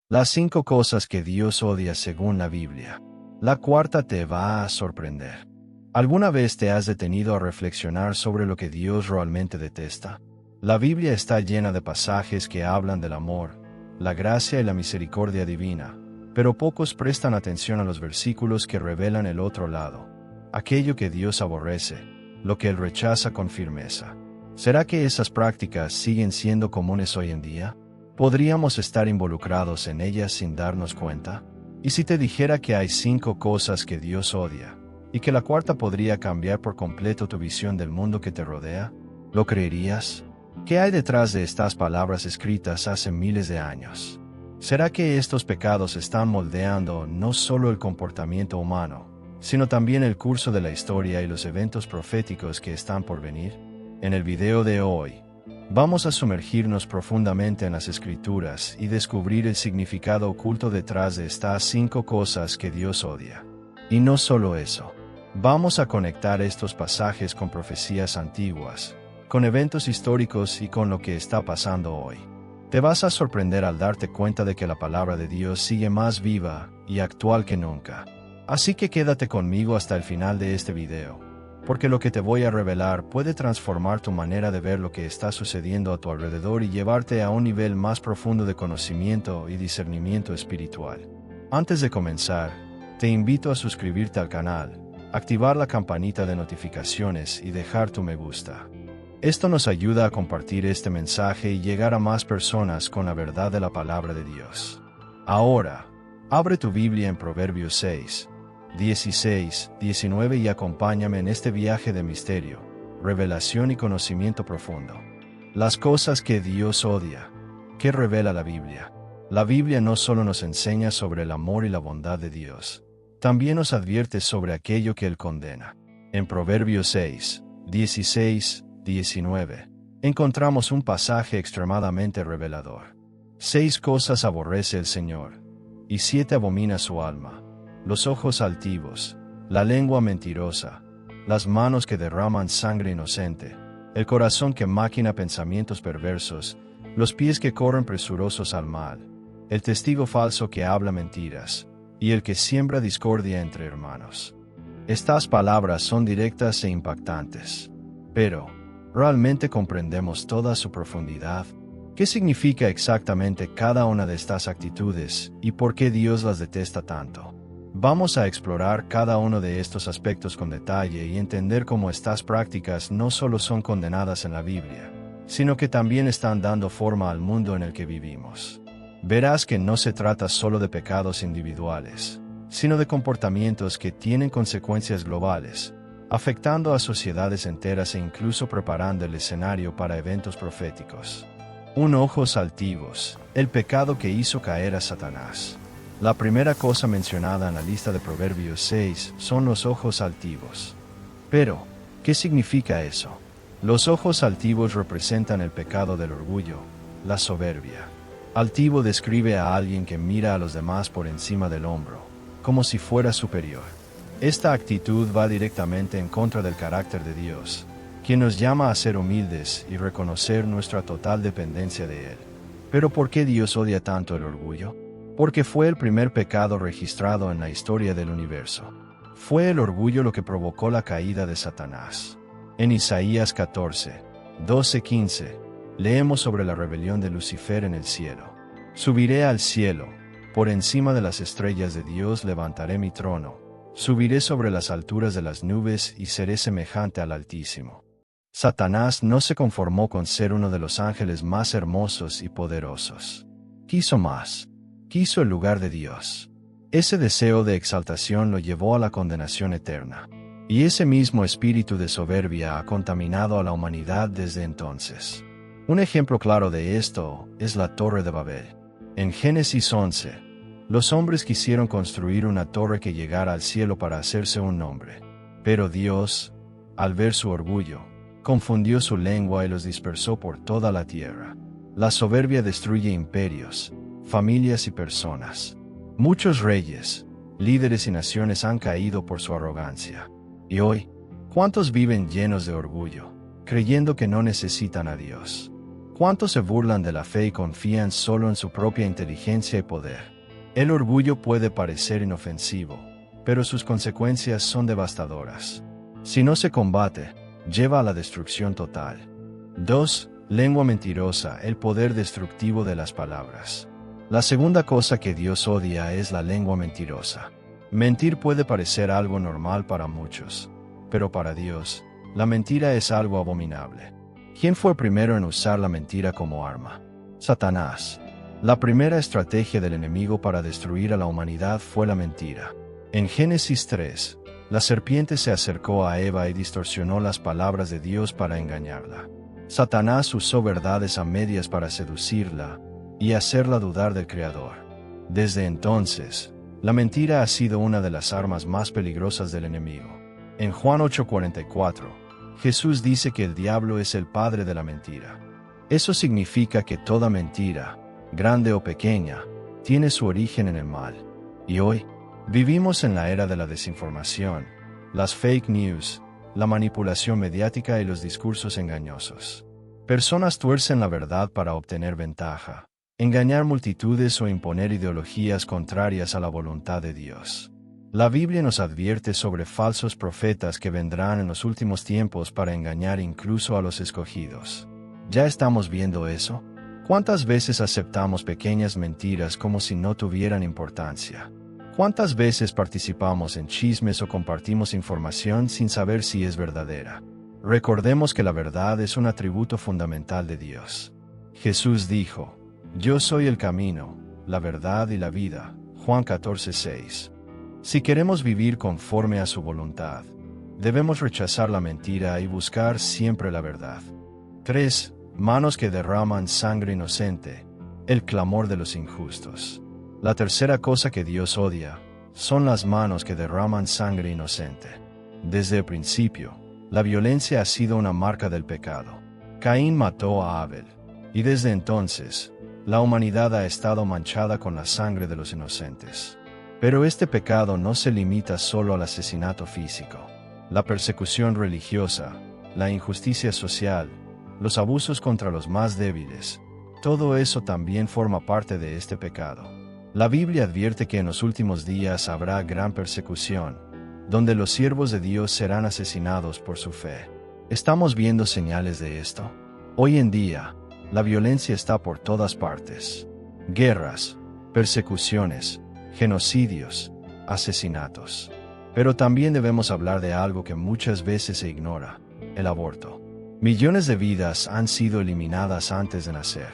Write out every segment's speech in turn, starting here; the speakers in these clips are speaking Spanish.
Las 5 cosas que Dios odia según la Biblia. La cuarta te va a sorprender. ¿Alguna vez te has detenido a reflexionar sobre lo que Dios realmente detesta? La Biblia está llena de pasajes que hablan del amor, la gracia y la misericordia divina, pero pocos prestan atención a los versículos que revelan el otro lado, aquello que Dios aborrece, lo que Él rechaza con firmeza. ¿Será que esas prácticas siguen siendo comunes hoy en día? ¿Podríamos estar involucrados en ellas sin darnos cuenta? ¿Y si te dijera que hay 5 cosas que Dios odia, y que la cuarta podría cambiar por completo tu visión del mundo que te rodea? ¿Lo creerías? ¿Qué hay detrás de estas palabras escritas hace miles de años? ¿Será que estos pecados están moldeando no solo el comportamiento humano, sino también el curso de la historia y los eventos proféticos que están por venir? En el video de hoy, vamos a sumergirnos profundamente en las Escrituras y descubrir el significado oculto detrás de estas 5 cosas que Dios odia. Y no solo eso, vamos a conectar estos pasajes con profecías antiguas, con eventos históricos y con lo que está pasando hoy. Te vas a sorprender al darte cuenta de que la palabra de Dios sigue más viva y actual que nunca. Así que quédate conmigo hasta el final de este video, porque lo que te voy a revelar puede transformar tu manera de ver lo que está sucediendo a tu alrededor y llevarte a un nivel más profundo de conocimiento y discernimiento espiritual. Antes de comenzar, te invito a suscribirte al canal, activar la campanita de notificaciones y dejar tu me gusta. Esto nos ayuda a compartir este mensaje y llegar a más personas con la verdad de la palabra de Dios. Ahora, abre tu Biblia en Proverbios 6, 16, 19 y acompáñame en este viaje de misterio, revelación y conocimiento profundo. Las cosas que Dios odia. ¿Qué revela la Biblia? La Biblia no solo nos enseña sobre el amor y la bondad de Dios, también nos advierte sobre aquello que Él condena. En Proverbios 6, 16, 19, encontramos un pasaje extremadamente revelador. 6 cosas aborrece el Señor, y 7 abomina su alma: los ojos altivos, la lengua mentirosa, las manos que derraman sangre inocente, el corazón que maquina pensamientos perversos, los pies que corren presurosos al mal, el testigo falso que habla mentiras, y el que siembra discordia entre hermanos. Estas palabras son directas e impactantes. Pero, ¿realmente comprendemos toda su profundidad? ¿Qué significa exactamente cada una de estas actitudes y por qué Dios las detesta tanto? Vamos a explorar cada uno de estos aspectos con detalle y entender cómo estas prácticas no solo son condenadas en la Biblia, sino que también están dando forma al mundo en el que vivimos. Verás que no se trata solo de pecados individuales, sino de comportamientos que tienen consecuencias globales, afectando a sociedades enteras e incluso preparando el escenario para eventos proféticos. Ojos altivos, el pecado que hizo caer a Satanás. La primera cosa mencionada en la lista de Proverbios 6 son los ojos altivos. Pero, ¿qué significa eso? Los ojos altivos representan el pecado del orgullo, la soberbia. Altivo describe a alguien que mira a los demás por encima del hombro, como si fuera superior. Esta actitud va directamente en contra del carácter de Dios, quien nos llama a ser humildes y reconocer nuestra total dependencia de Él. ¿Pero por qué Dios odia tanto el orgullo? Porque fue el primer pecado registrado en la historia del universo. Fue el orgullo lo que provocó la caída de Satanás. En Isaías 14, 12-15, leemos sobre la rebelión de Lucifer en el cielo. Subiré al cielo, por encima de las estrellas de Dios levantaré mi trono. Subiré sobre las alturas de las nubes y seré semejante al Altísimo. Satanás no se conformó con ser uno de los ángeles más hermosos y poderosos. Quiso más. Quiso el lugar de Dios. Ese deseo de exaltación lo llevó a la condenación eterna. Y ese mismo espíritu de soberbia ha contaminado a la humanidad desde entonces. Un ejemplo claro de esto es la Torre de Babel. En Génesis 11, los hombres quisieron construir una torre que llegara al cielo para hacerse un nombre. Pero Dios, al ver su orgullo, confundió su lengua y los dispersó por toda la tierra. La soberbia destruye imperios, familias y personas. Muchos reyes, líderes y naciones han caído por su arrogancia. Y hoy, ¿cuántos viven llenos de orgullo, creyendo que no necesitan a Dios? ¿Cuántos se burlan de la fe y confían solo en su propia inteligencia y poder? El orgullo puede parecer inofensivo, pero sus consecuencias son devastadoras. Si no se combate, lleva a la destrucción total. 2. Lengua mentirosa, el poder destructivo de las palabras. La segunda cosa que Dios odia es la lengua mentirosa. Mentir puede parecer algo normal para muchos, pero para Dios, la mentira es algo abominable. ¿Quién fue primero en usar la mentira como arma? Satanás. La primera estrategia del enemigo para destruir a la humanidad fue la mentira. En Génesis 3, la serpiente se acercó a Eva y distorsionó las palabras de Dios para engañarla. Satanás usó verdades a medias para seducirla y hacerla dudar del Creador. Desde entonces, la mentira ha sido una de las armas más peligrosas del enemigo. En Juan 8:44, Jesús dice que el diablo es el padre de la mentira. Eso significa que toda mentira, grande o pequeña, tiene su origen en el mal. Y hoy, vivimos en la era de la desinformación, las fake news, la manipulación mediática y los discursos engañosos. Personas tuercen la verdad para obtener ventaja, engañar multitudes o imponer ideologías contrarias a la voluntad de Dios. La Biblia nos advierte sobre falsos profetas que vendrán en los últimos tiempos para engañar incluso a los escogidos. ¿Ya estamos viendo eso? ¿Cuántas veces aceptamos pequeñas mentiras como si no tuvieran importancia? ¿Cuántas veces participamos en chismes o compartimos información sin saber si es verdadera? Recordemos que la verdad es un atributo fundamental de Dios. Jesús dijo: Yo soy el camino, la verdad y la vida. Juan 14:6. Si queremos vivir conforme a su voluntad, debemos rechazar la mentira y buscar siempre la verdad. 3. Manos que derraman sangre inocente, el clamor de los injustos. La tercera cosa que Dios odia son las manos que derraman sangre inocente. Desde el principio, la violencia ha sido una marca del pecado. Caín mató a Abel, y desde entonces, la humanidad ha estado manchada con la sangre de los inocentes. Pero este pecado no se limita solo al asesinato físico. La persecución religiosa, la injusticia social, los abusos contra los más débiles, todo eso también forma parte de este pecado. La Biblia advierte que en los últimos días habrá gran persecución, donde los siervos de Dios serán asesinados por su fe. ¿Estamos viendo señales de esto? Hoy en día, la violencia está por todas partes. Guerras, persecuciones, genocidios, asesinatos. Pero también debemos hablar de algo que muchas veces se ignora: el aborto. Millones de vidas han sido eliminadas antes de nacer.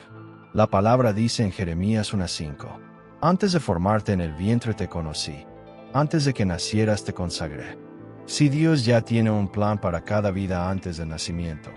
La palabra dice en Jeremías 1:5: Antes de formarte en el vientre te conocí, antes de que nacieras te consagré. Si Dios ya tiene un plan para cada vida antes del nacimiento,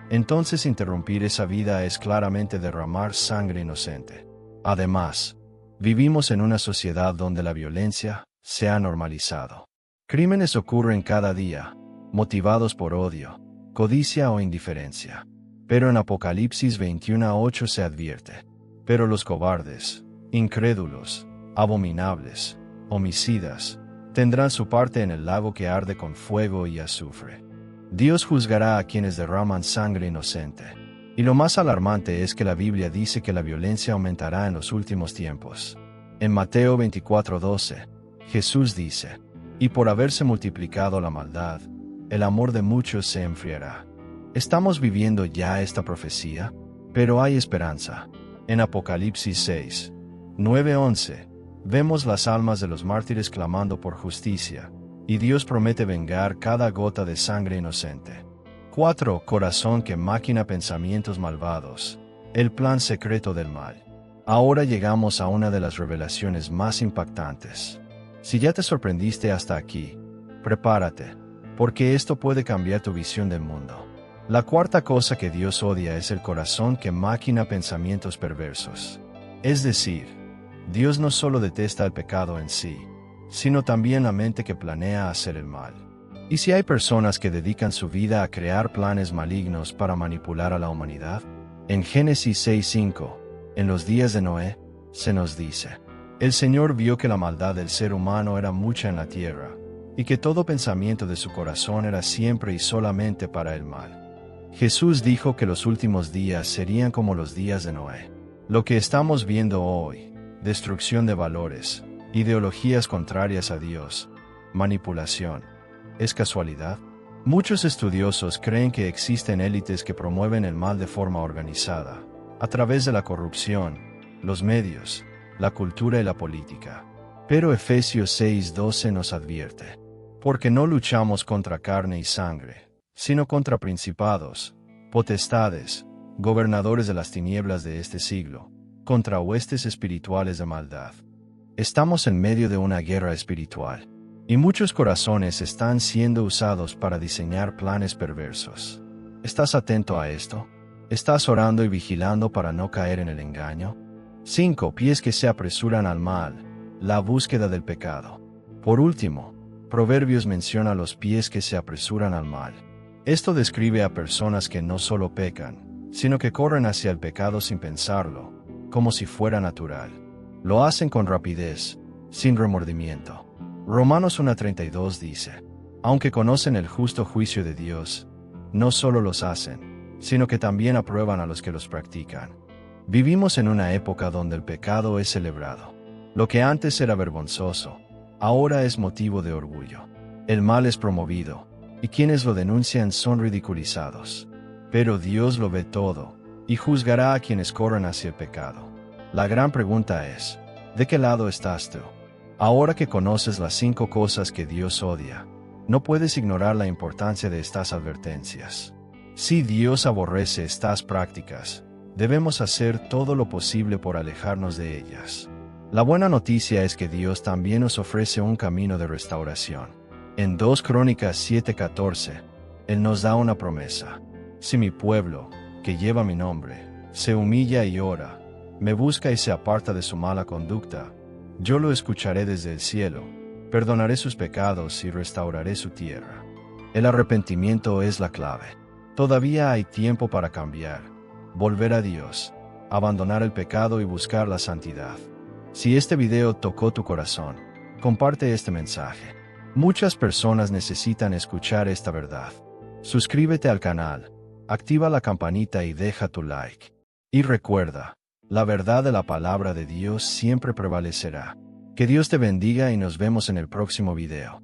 entonces interrumpir esa vida es claramente derramar sangre inocente. Además, vivimos en una sociedad donde la violencia se ha normalizado. Crímenes ocurren cada día, motivados por odio, codicia o indiferencia. Pero en Apocalipsis 21:8 se advierte: pero los cobardes, incrédulos, abominables, homicidas, tendrán su parte en el lago que arde con fuego y azufre. Dios juzgará a quienes derraman sangre inocente. Y lo más alarmante es que la Biblia dice que la violencia aumentará en los últimos tiempos. En Mateo 24:12, Jesús dice: y por haberse multiplicado la maldad, el amor de muchos se enfriará. ¿Estamos viviendo ya esta profecía? Pero hay esperanza. En Apocalipsis 6, 9-11, vemos las almas de los mártires clamando por justicia, y Dios promete vengar cada gota de sangre inocente. 4. Corazón que maquina pensamientos malvados, el plan secreto del mal. Ahora llegamos a una de las revelaciones más impactantes. Si ya te sorprendiste hasta aquí, prepárate, porque esto puede cambiar tu visión del mundo. La cuarta cosa que Dios odia es el corazón que maquina pensamientos perversos. Es decir, Dios no solo detesta el pecado en sí, sino también la mente que planea hacer el mal. ¿Y si hay personas que dedican su vida a crear planes malignos para manipular a la humanidad? En Génesis 6:5, en los días de Noé, se nos dice: el Señor vio que la maldad del ser humano era mucha en la tierra, y que todo pensamiento de su corazón era siempre y solamente para el mal. Jesús dijo que los últimos días serían como los días de Noé. Lo que estamos viendo hoy, destrucción de valores, ideologías contrarias a Dios, manipulación, ¿es casualidad? Muchos estudiosos creen que existen élites que promueven el mal de forma organizada, a través de la corrupción, los medios, la cultura y la política. Pero Efesios 6:12 nos advierte: porque no luchamos contra carne y sangre, sino contra principados, potestades, gobernadores de las tinieblas de este siglo, contra huestes espirituales de maldad. Estamos en medio de una guerra espiritual, y muchos corazones están siendo usados para diseñar planes perversos. ¿Estás atento a esto? ¿Estás orando y vigilando para no caer en el engaño? 5 pies que se apresuran al mal, la búsqueda del pecado. Por último, Proverbios menciona los pies que se apresuran al mal. Esto describe a personas que no solo pecan, sino que corren hacia el pecado sin pensarlo, como si fuera natural. Lo hacen con rapidez, sin remordimiento. Romanos 1:32 dice: aunque conocen el justo juicio de Dios, no solo los hacen, sino que también aprueban a los que los practican. Vivimos en una época donde el pecado es celebrado. Lo que antes era vergonzoso, ahora es motivo de orgullo. El mal es promovido, y quienes lo denuncian son ridiculizados. Pero Dios lo ve todo, y juzgará a quienes corren hacia el pecado. La gran pregunta es: ¿de qué lado estás tú? Ahora que conoces las 5 cosas que Dios odia, no puedes ignorar la importancia de estas advertencias. Si Dios aborrece estas prácticas, debemos hacer todo lo posible por alejarnos de ellas. La buena noticia es que Dios también nos ofrece un camino de restauración. En 2 Crónicas 7:14, Él nos da una promesa: si mi pueblo, que lleva mi nombre, se humilla y ora, me busca y se aparta de su mala conducta, yo lo escucharé desde el cielo, perdonaré sus pecados y restauraré su tierra. El arrepentimiento es la clave. Todavía hay tiempo para cambiar, volver a Dios, abandonar el pecado y buscar la santidad. Si este video tocó tu corazón, comparte este mensaje. Muchas personas necesitan escuchar esta verdad. Suscríbete al canal, activa la campanita y deja tu like. Y recuerda, la verdad de la palabra de Dios siempre prevalecerá. Que Dios te bendiga y nos vemos en el próximo video.